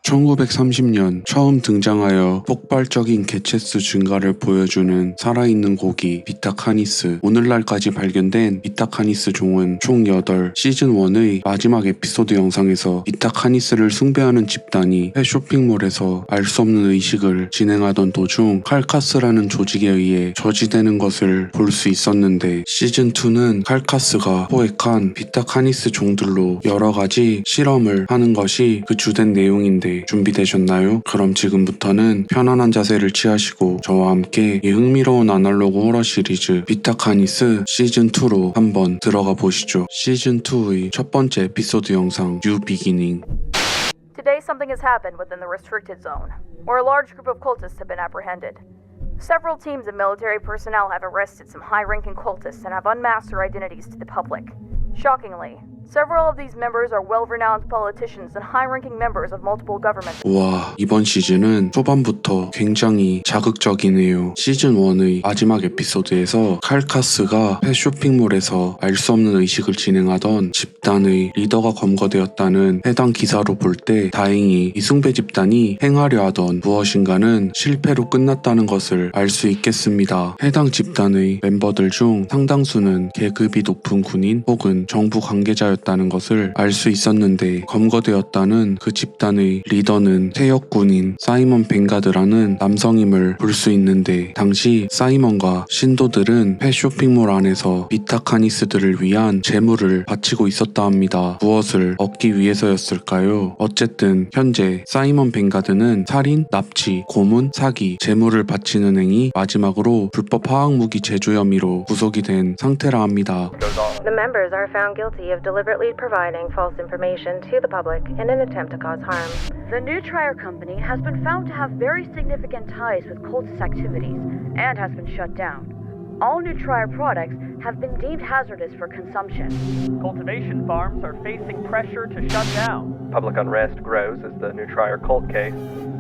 1930년 처음 등장하여 폭발적인 개체수 증가를 보여주는 살아있는 고기 비타카니스. 오늘날까지 발견된 비타카니스 종은 총 8. 시즌1의 마지막 에피소드 영상에서 비타카니스를 숭배하는 집단이 펫 쇼핑몰에서 알 수 없는 의식을 진행하던 도중 칼카스라는 조직에 의해 저지되는 것을 볼 수 있었는데, 시즌2는 칼카스가 포획한 비타카니스 종들로 여러가지 실험을 하는 것이 그 주된 내용인데, 준비되셨나요? 그럼 지금부터는 편안한 자세를 취하시고 저와 함께 이 흥미로운 아날로그 호러 시리즈 비타카니스 시즌2로 한번 들어가 보시죠. 시즌2의 첫 번째 에피소드 영상 뉴 비기닝. Today something has happened within the restricted zone, where a large group of cultists have been apprehended. Several teams of military personnel have arrested some high-ranking cultists and have unmasked their identities to the public. Shockingly, several of these members are well-renowned politicians and high-ranking members of multiple governments. 와, 이번 시즌은 초반부터 굉장히 자극적이네요. 시즌1의 마지막 에피소드에서 칼카스가 펫 쇼핑몰에서 알 수 없는 의식을 진행하던 집단의 리더가 검거되었다는 해당 기사로 볼 때 다행히 이 숭배 집단이 행하려 하던 무엇인가는 실패로 끝났다는 것을 알 수 있겠습니다. 해당 집단의 멤버들 중 상당수는 계급이 높은 군인 혹은 정부 관계자였다는 것을 알 수 있었는데, 검거되었다는 그 집단의 리더는 퇴역군인 사이먼 벵가드라는 남성임을 볼 수 있는데, 당시 사이먼과 신도들은 펫 쇼핑몰 안에서 비타카니스들을 위한 재물을 바치고 있었다 합니다. 무엇을 얻기 위해서였을까요? 어쨌든 현재 사이먼 벵가드는 살인, 납치, 고문, 사기, 재물을 바치는 행위, 마지막으로 불법 화학무기 제조 혐의로 구속이 된 상태라 합니다. The members are found guilty of deliberately providing false information to the public in an attempt to cause harm. The New Trier Company has been found to have very significant ties with cultist activities and has been shut down. All New Trier products have been deemed hazardous for consumption. Cultivation farms are facing pressure to shut down. Public unrest grows as the New Trier cult case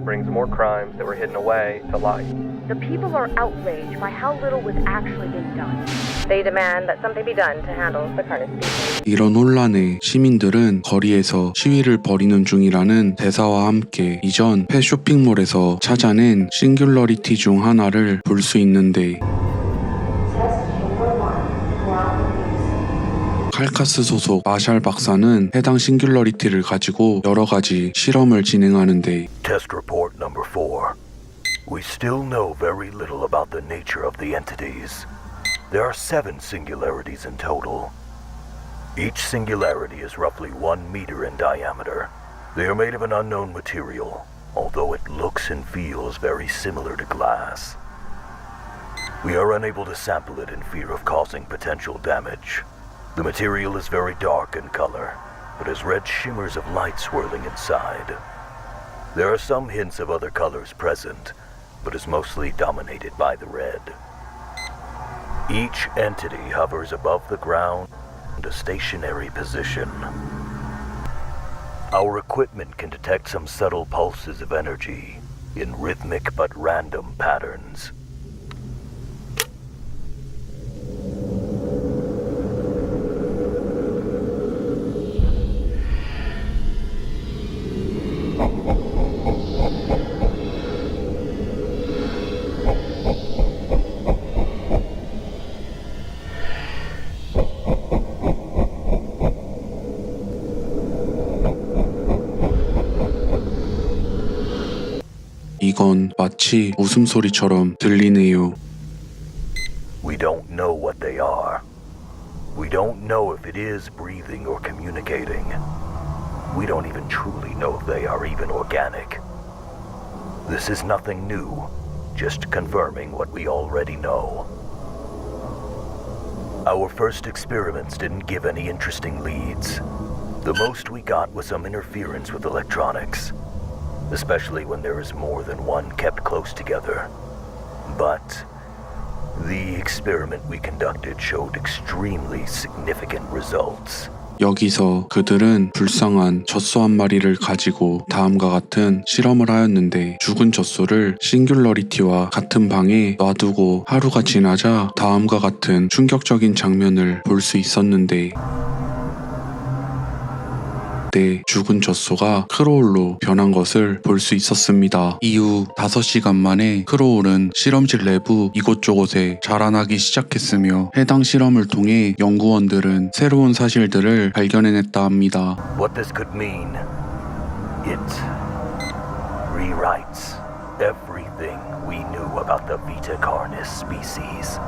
brings more crimes that were hidden away to light. The people are outraged by how little was actually being done. They demand that something be done to handle the carnage species. 이런 혼란에 시민들은 거리에서 시위를 벌이는 중이라는 대사와 함께 이전 펫 쇼핑몰에서 찾아낸 싱귤러리티 중 하나를 볼 수 있는데, 칼카스 소속 마샬 박사는 해당 싱귤러리티를 가지고 여러가지 실험을 진행하는데, Test report number 4. We still know very little about the nature of the entities. There are 7 singularities in total. Each singularity is roughly 1 meter in diameter. They are made of an unknown material, although it looks and feels very similar to glass. We are unable to sample it in fear of causing potential damage. The material is very dark in color, but has red shimmers of light swirling inside. There are some hints of other colors present, but is mostly dominated by the red. Each entity hovers above the ground in a stationary position. Our equipment can detect some subtle pulses of energy in rhythmic but random patterns. 이건 마치 웃음소리처럼 들리네요. We don't know what they are. We don't know if it is breathing or communicating. We don't even truly know if they are even organic. This is nothing new, just confirming what we already know. Our first experiments didn't give any interesting leads. The most we got was some interference with electronics, especially when there is more than one kept close together. But the experiment we conducted showed extremely significant results. 여기서 그들은 불쌍한 젖소 한 마리를 가지고 다음과 같은 실험을 하였는데, 죽은 젖소를 싱귤러리티와 같은 방에 놔두고 하루가 지나자 다음과 같은 충격적인 장면을 볼 수 있었는데, 그때 죽은 젖소가 크로울로 변한 것을 볼 수 있었습니다. 이후 5시간 만에 크로울은 실험실 내부 이곳저곳에 자라나기 시작했으며 해당 실험을 통해 연구원들은 새로운 사실들을 발견해냈다 합니다. What this could mean, it rewrites everything we knew about the Vita Carnis species.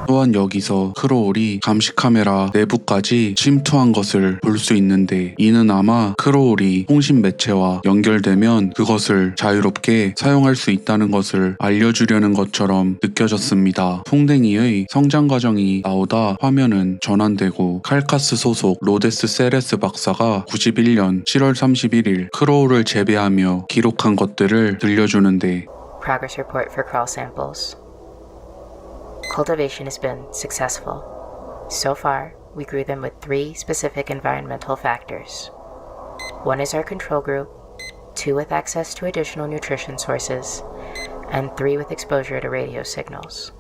또한 여기서 크로울이 감시카메라 내부까지 침투한 것을 볼 수 있는데 이는 아마 크로울이 통신 매체와 연결되면 그것을 자유롭게 사용할 수 있다는 것을 알려주려는 것처럼 느껴졌습니다. 풍뎅이의 성장 과정이 나오다 화면은 전환되고 칼카스 소속 로데스 세레스 박사가 91년 7월 31일 크로울을 재배하며 기록한 것들을 들려주는데 Progress report for crawl samples. Cultivation has been successful. So far, we grew them with 3 specific environmental factors. 1 is our control group, 2 with access to additional nutrition sources, and 3 with exposure to radio signals.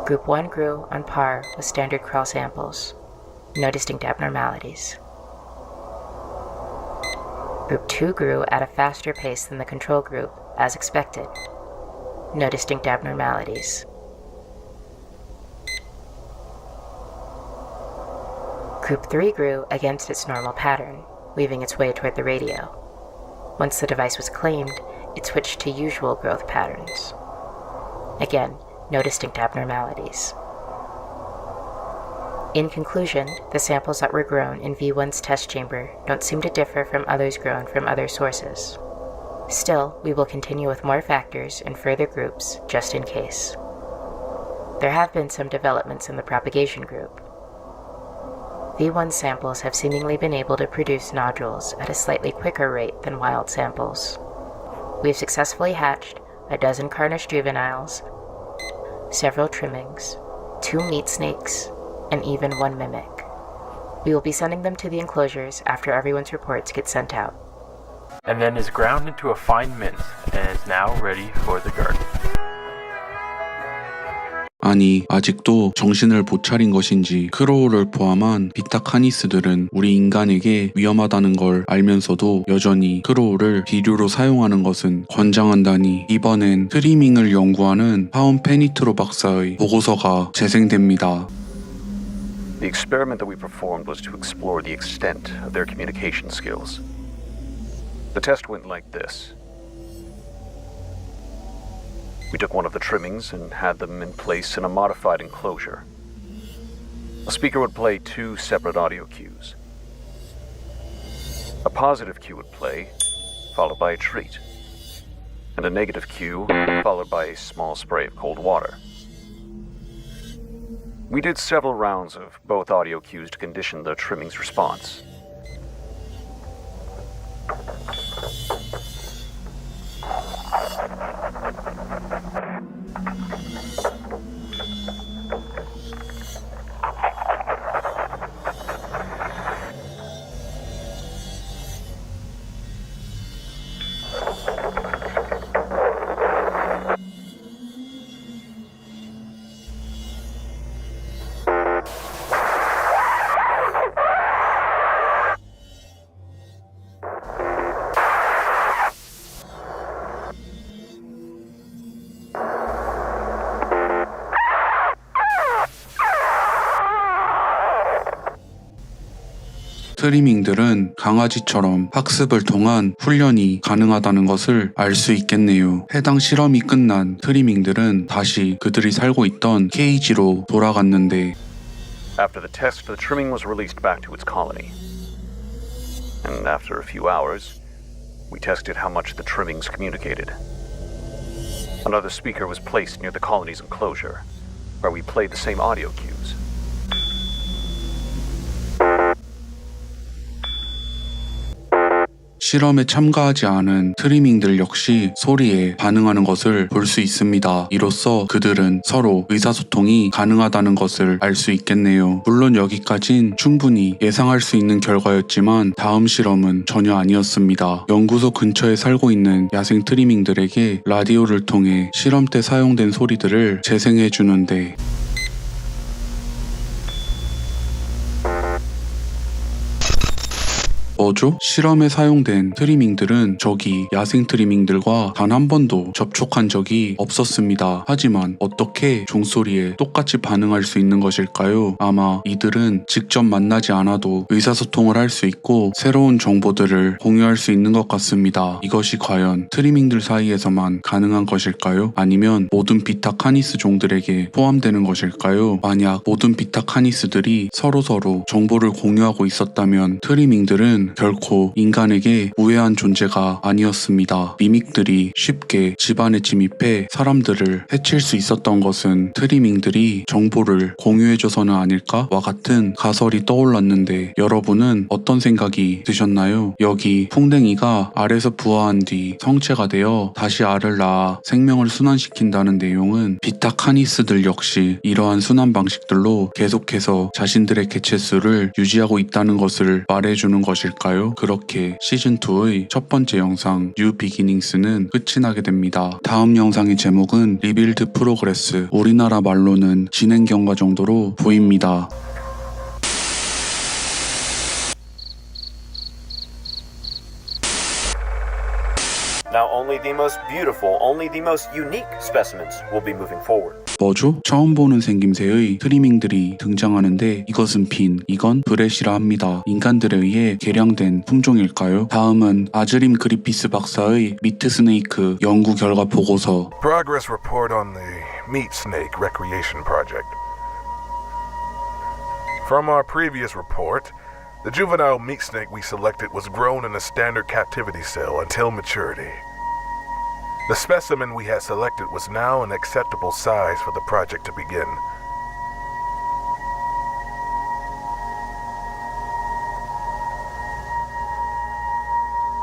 Group 1 grew on par with standard crawl samples. No distinct abnormalities. Group 2 grew at a faster pace than the control group, as expected. No distinct abnormalities. Group 3 grew against its normal pattern, weaving its way toward the radio. Once the device was claimed, it switched to usual growth patterns. Again, no distinct abnormalities. In conclusion, the samples that were grown in V1's test chamber don't seem to differ from others grown from other sources. Still, we will continue with more factors and further groups, just in case. There have been some developments in the propagation group. V1 samples have seemingly been able to produce nodules at a slightly quicker rate than wild samples. We have successfully hatched a dozen Carnish juveniles, several trimmings, 2 meat snakes, and even 1 mimic. We will be sending them to the enclosures after everyone's reports get sent out. And then is ground into a fine mint and is now ready for the garden. 아니 아직도 정신을 못 차린 것인지 크로울을 포함한 비타 카니스들은 우리 인간에게 위험하다는 걸 알면서도 여전히 크로울을 비료로 사용하는 것은 권장한다니 이번엔 트리밍을 연구하는 파운 페니트로 박사의 보고서가 재생됩니다. The experiment that we performed was to explore the extent of their communication skills. The test went like this. We took one of the trimmings and had them in place in a modified enclosure. A speaker would play 2 separate audio cues. A positive cue would play, followed by a treat, and a negative cue, followed by a small spray of cold water. We did several rounds of both audio cues to condition the trimming's response. 트리밍들은 강아지처럼 학습을 통한 훈련이 가능하다는 것을 알 수 있겠네요. 해당 실험이 끝난 트리밍들은 다시 그들이 살고 있던 케이지로 돌아갔는데 After the test, the trimming was released back to its colony. And after a few hours, we tested how much the trimmings communicated. Another speaker was placed near the colony's enclosure, where we played the same audio cues. 실험에 참가하지 않은 트리밍들 역시 소리에 반응하는 것을 볼 수 있습니다. 이로써 그들은 서로 의사소통이 가능하다는 것을 알 수 있겠네요. 물론 여기까진 충분히 예상할 수 있는 결과였지만 다음 실험은 전혀 아니었습니다. 연구소 근처에 살고 있는 야생 트리밍들에게 라디오를 통해 실험 때 사용된 소리들을 재생해 주는데 뭐죠? 실험에 사용된 트리밍들은 저기 야생 트리밍들과 단 한 번도 접촉한 적이 없었습니다. 하지만 어떻게 종소리에 똑같이 반응할 수 있는 것일까요? 아마 이들은 직접 만나지 않아도 의사소통을 할 수 있고 새로운 정보들을 공유할 수 있는 것 같습니다. 이것이 과연 트리밍들 사이에서만 가능한 것일까요? 아니면 모든 비타 카니스 종들에게 포함되는 것일까요? 만약 모든 비타 카니스들이 서로서로 정보를 공유하고 있었다면 트리밍들은 결코 인간에게 무해한 존재가 아니었습니다. 미믹들이 쉽게 집안에 침입해 사람들을 해칠 수 있었던 것은 트리밍들이 정보를 공유해줘서는 아닐까와 같은 가설이 떠올랐는데 여러분은 어떤 생각이 드셨나요? 여기 풍뎅이가 알에서 부화한 뒤 성체가 되어 다시 알을 낳아 생명을 순환시킨다는 내용은 비타 카니스들 역시 이러한 순환 방식들로 계속해서 자신들의 개체수를 유지하고 있다는 것을 말해주는 것일까요? 그렇게 시즌2의 첫 번째 영상 뉴 비기닝스는 끝이 나게 됩니다. 다음 영상의 제목은 리빌드 프로그레스, 우리나라 말로는 진행 경과 정도로 보입니다. Now only the most beautiful, only the most unique specimens will be moving forward. 뭐죠? 처음 보는 생김새의 트리밍들이 등장하는데 이것은 빈, 이건 브렛이라 합니다. 인간들에 의해 개량된 품종일까요? 다음은 아즈림 그리피스 박사의 미트 스네이크 연구 결과 보고서. Progress report on the meat snake recreation project. From our previous report, the juvenile meat snake we selected was grown in a standard captivity cell until maturity. The specimen we had selected was now an acceptable size for the project to begin.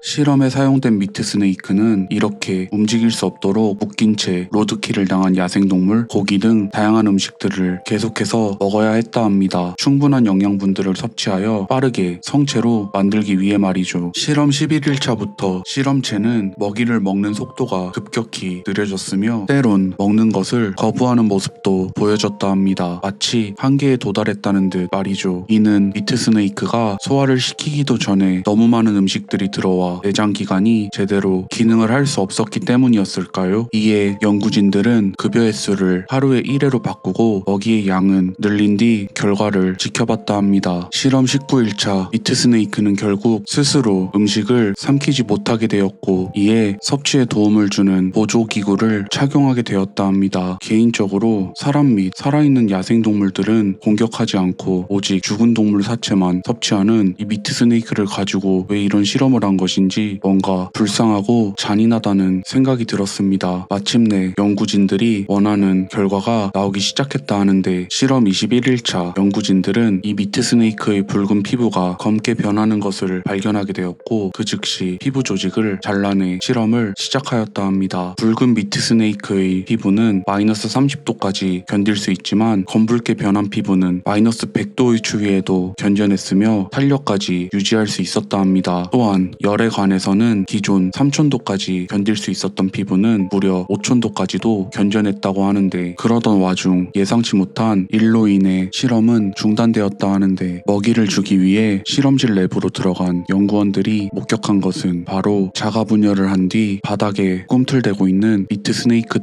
실험에 사용된 미트 스네이크는 이렇게 움직일 수 없도록 묶인 채 로드킬을 당한 야생동물, 고기 등 다양한 음식들을 계속해서 먹어야 했다 합니다. 충분한 영양분들을 섭취하여 빠르게 성체로 만들기 위해 말이죠. 실험 11일차부터 실험체는 먹이를 먹는 속도가 급격히 느려졌으며 때론 먹는 것을 거부하는 모습도 보여졌다 합니다. 마치 한계에 도달했다는 듯 말이죠. 이는 미트 스네이크가 소화를 시키기도 전에 너무 많은 음식들이 들어와 내장기관이 제대로 기능을 할 수 없었기 때문이었을까요? 이에 연구진들은 급여 횟수를 하루에 1회로 바꾸고 먹이의 양은 늘린 뒤 결과를 지켜봤다 합니다. 실험 19일차 미트 스네이크는 결국 스스로 음식을 삼키지 못하게 되었고 이에 섭취에 도움을 주는 보조기구를 착용하게 되었다 합니다. 개인적으로 사람 및 살아있는 야생동물들은 공격하지 않고 오직 죽은 동물 사체만 섭취하는 이 미트 스네이크를 가지고 왜 이런 실험을 한 것인지 뭔가 불쌍하고 잔인하다는 생각이 들었습니다. 마침내 연구진들이 원하는 결과가 나오기 시작했다 하는데 실험 21일차 연구진들은 이 미트 스네이크의 붉은 피부가 검게 변하는 것을 발견하게 되었고 그 즉시 피부 조직을 잘라내 실험을 시작하였다 합니다. 붉은 미트 스네이크의 피부는 마이너스 30도까지 견딜 수 있지만 검붉게 변한 피부는 마이너스 100도의 추위에도 견뎌냈으며 탄력까지 유지할 수 있었다 합니다. 또한 열에 관해서는 기존 3000도까지 견딜 수 있었던 피부는 무려 5000도까지도 견뎌냈다고 하는데 그러던 와중 예상치 못한 일로 인해 실험은 중단되었다 하는데 먹이를 주기 위해 실험실 내부로 들어간 연구원들이 목격한 것은 바로 자가 분열을 한 뒤 바닥에 꿈틀대고 있는 미트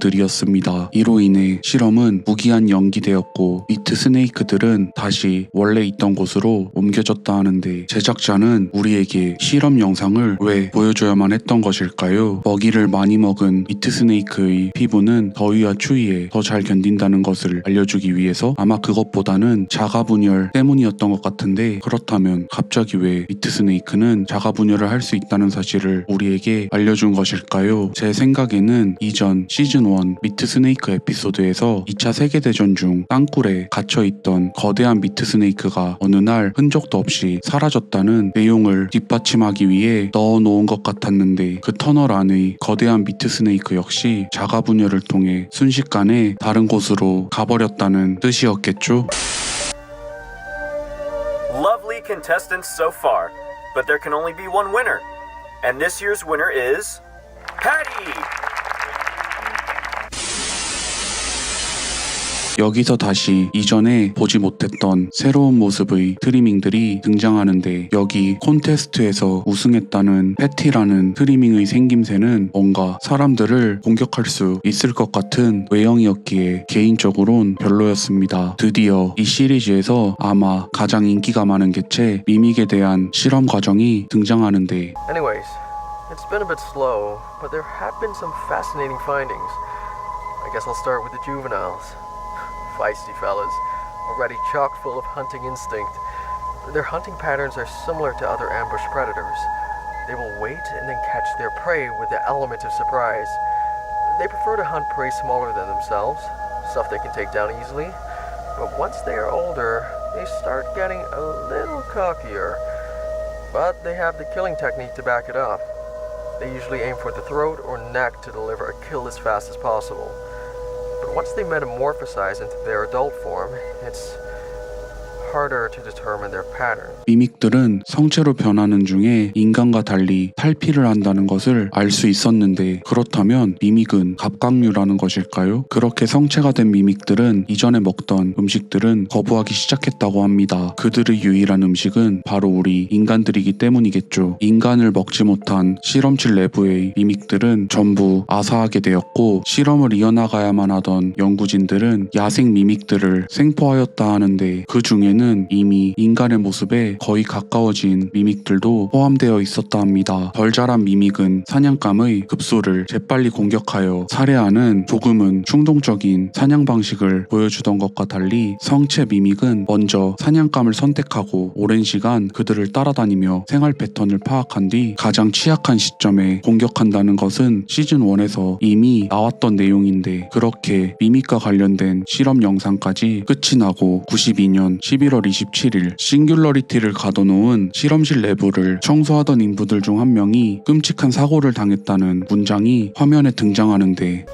스네이크들이었습니다. 이로 인해 실험은 무기한 연기되었고 미트 스네이크들은 다시 원래 있던 곳으로 옮겨졌다 하는데 제작자는 우리에게 실험 영상을 왜 보여줘야만 했던 것일까요? 먹이를 많이 먹은 미트 스네이크의 피부는 더위와 추위에 더 잘 견딘다는 것을 알려주기 위해서 아마 그것보다는 자가 분열 때문이었던 것 같은데 그렇다면 갑자기 왜 미트 스네이크는 자가 분열을 할 수 있다는 사실을 우리에게 알려준 것일까요? 제 생각에는 이전 시즌1 미트 스네이크 에피소드에서 2차 세계대전 중 땅굴에 갇혀있던 거대한 미트 스네이크가 어느 날 흔적도 없이 사라졌다는 내용을 뒷받침하기 위해 넣어놓은 것 같았는데 그 터널 안의 거대한 미트 스네이크 역시 자가 분열을 통해 순식간에 다른 곳으로 가버렸다는 뜻이었겠죠? Lovely contestants so far, but there can only be one winner. And this year's winner is Patty! 여기서 다시 이전에 보지 못했던 새로운 모습의 트리밍들이 등장하는데 여기 콘테스트에서 우승했다는 패티라는 트리밍의 생김새는 뭔가 사람들을 공격할 수 있을 것 같은 외형이었기에 개인적으론 별로였습니다. 드디어 이 시리즈에서 아마 가장 인기가 많은 개체 미믹에 대한 실험 과정이 등장하는데 Anyways, it's been a bit slow, but there have been some fascinating findings. I guess I'll start with the juveniles. Feisty fellas, already chock full of hunting instinct. Their hunting patterns are similar to other ambush predators. They will wait and then catch their prey with the element of surprise. They prefer to hunt prey smaller than themselves, stuff they can take down easily. But once they are older, they start getting a little cockier. But they have the killing technique to back it up. They usually aim for the throat or neck to deliver a kill as fast as possible. But once they metamorphosize into their adult form, it's harder to determine their pattern. 미믹들은 성체로 변하는 중에 인간과 달리 탈피를 한다는 것을 알 수 있었는데 그렇다면 미믹은 갑각류라는 것일까요? 그렇게 성체가 된 미믹들은 이전에 먹던 음식들은 거부하기 시작했다고 합니다. 그들의 유일한 음식은 바로 우리 인간들이기 때문이겠죠. 인간을 먹지 못한 실험실 내부의 미믹들은 전부 아사하게 되었고 실험을 이어나가야만 하던 연구진들은 야생 미믹들을 생포하였다 하는데 그 중에는 이미 인간의 모습에 거의 가까워진 미믹들도 포함되어 있었다 합니다. 덜 자란 미믹은 사냥감의 급소를 재빨리 공격하여 살해하는 조금은 충동적인 사냥 방식을 보여주던 것과 달리 성체 미믹은 먼저 사냥감을 선택하고 오랜 시간 그들을 따라다니며 생활 패턴을 파악한 뒤 가장 취약한 시점에 공격한다는 것은 시즌1에서 이미 나왔던 내용인데 그렇게 미믹과 관련된 실험 영상까지 끝이 나고 92년 11월 27일 싱귤러리티를 가둬놓은 실험실 내부를 청소하던 인부들 중 한 명이 끔찍한 사고를 당했다는 문장이 화면에 등장하는데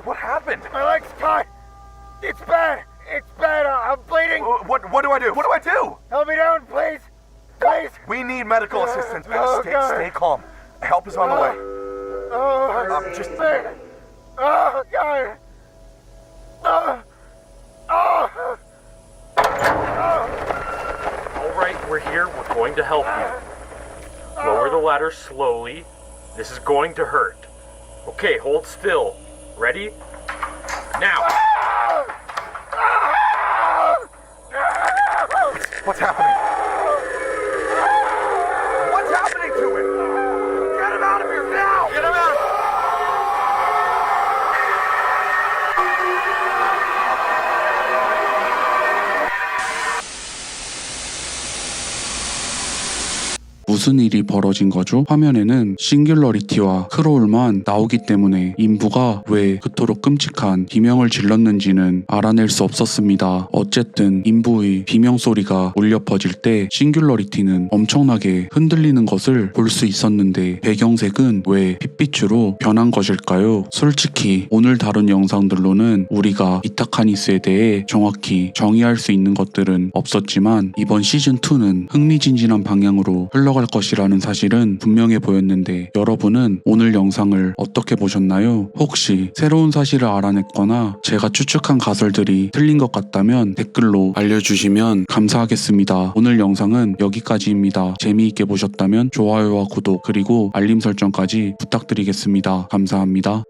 What happened? My leg's caught. It's bad. It's bad. I'm bleeding. What do I do? What do I do? Help me down, please. Please. We need medical assistance. Oh, Stay, God. stay calm. Help is on the way. Oh, just- Oh, God. Alright, we're here. We're going to help you. Lower the ladder slowly. This is going to hurt. Okay, hold still. Ready? Now! What's happening? What's happening to him? Get him out of here now! Get him out! 무슨 일이 벌어진 거죠? 화면에는 싱귤러리티와 크로울만 나오기 때문에 인부가 왜 그토록 끔찍한 비명을 질렀는지는 알아낼 수 없었습니다. 어쨌든 인부의 비명 소리가 울려 퍼질 때 싱귤러리티는 엄청나게 흔들리는 것을 볼 수 있었는데 배경색은 왜 핏빛으로 변한 것일까요? 솔직히 오늘 다룬 영상들로는 우리가 이타카니스에 대해 정확히 정의할 수 있는 것들은 없었지만 이번 시즌2는 흥미진진한 방향으로 흘러갈 것이라는 사실은 분명해 보였는데 여러분은 오늘 영상을 어떻게 보셨나요? 혹시 새로운 사실을 알아냈거나 제가 추측한 가설들이 틀린 것 같다면 댓글로 알려주시면 감사하겠습니다. 오늘 영상은 여기까지입니다. 재미있게 보셨다면 좋아요와 구독 그리고 알림 설정까지 부탁드리겠습니다. 감사합니다.